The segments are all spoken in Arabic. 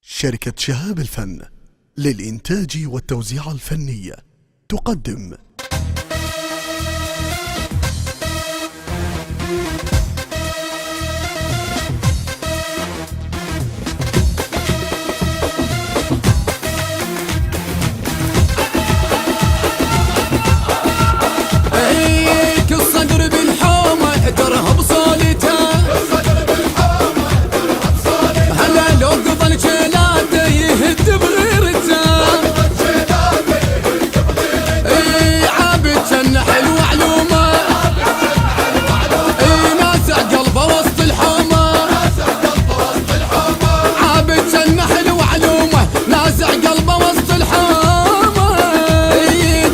شركة شهاب الفن للإنتاج والتوزيع الفني تقدم الصدر بالحومة ترهب صولته، هلا لو قضى جلاده يهد بغيرته، عابد جنة حلو علومه، ناسع قلبه وسط الحومة، عابد جنة حلو علومه، ناسع قلبه وسط الحومة،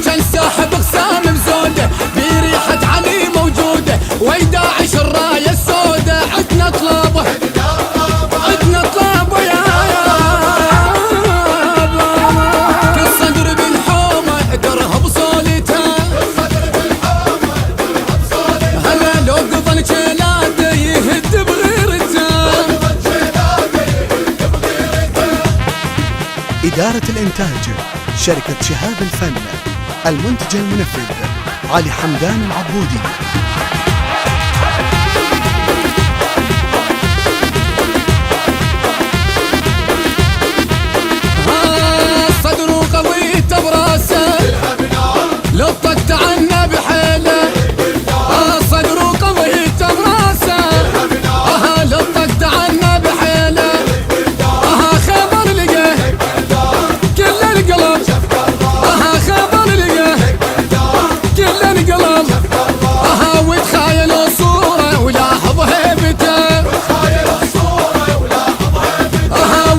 كان ساحب اقسام بزوده بريحة علي موجودة، ويداعش الراية السودة، عدنا طلابه عدنا طلابه يا كل صدر بالحومة ترهب صولته، هلا لو قضى جلاده يهد بغيرته. إدارة الإنتاج شركة شهاب الفن، المنتج المنفذ علي حمدان العبودي. صدره قوي براسه لو طقت عنه بحيله، صدره قوي براسه لو طقت عنه بحيله، خبر لقاه كل القلب، خبر لقاه كل القلب، وتخايل صوره ولاحظ هيبته،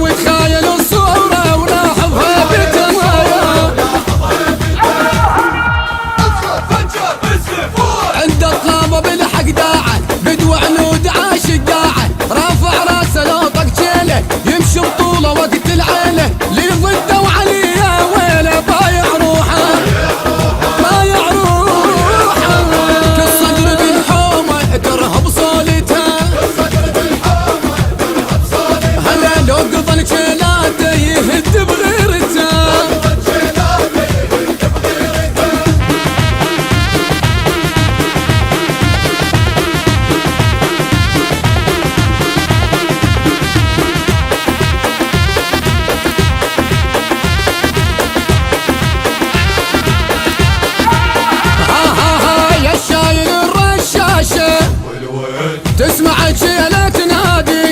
وتخايل الصوره ولاحظ هيبته، عند طلابه بالحق داعه بدو عنود عاشق داعه، رافع راسه لو طق جيله يمشي بطوله وقت العيله، لي ضده وعليه ويله بايع روحه بايع روحه، كل صدر بالحومه ترهب صولته، هلا لو قضى جلاده يهد بغيرته. يا شايل الرشاشة تسمع جيلة تنادي،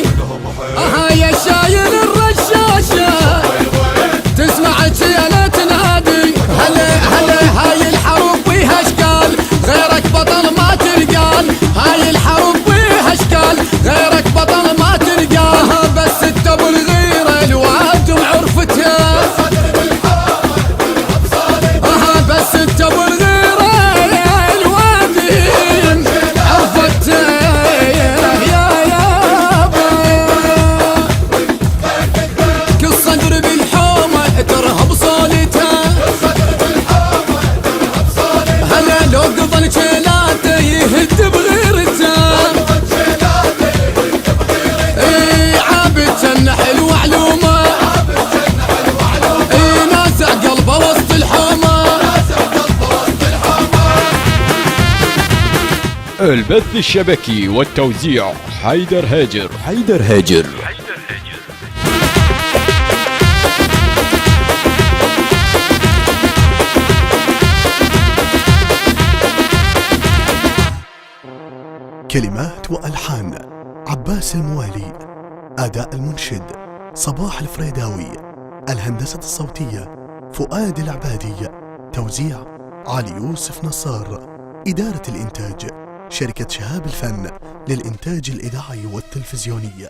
يا شايل الرشاشة تسمع جيلة تنادي، هلا هاي الحرب بيها اشكال غيرك بطل ما تلقال، هاي الحرب بيها اشكال غيرك بطل ما تلقال، بس انت بالغيرة الواد وعرفتها، بس انت بالغيرة الواد عرفتها يا يابا، كل صدر بالحومة ترهب صولته، هلا لو قضى جلاده يهد بغيرته، عابد جنة حلو علومه، ناسع قلبه وسط الحومة. البث الشبكي والتوزيع حيدر هاجر. كلمات وألحان عباس الموالي، أداء المنشد صباح الفريداوي، الهندسة الصوتية فؤاد العبادي، توزيع علي يوسف نصار. إدارة الإنتاج شركة شهاب الفن للإنتاج الإذاعي والتلفزيوني.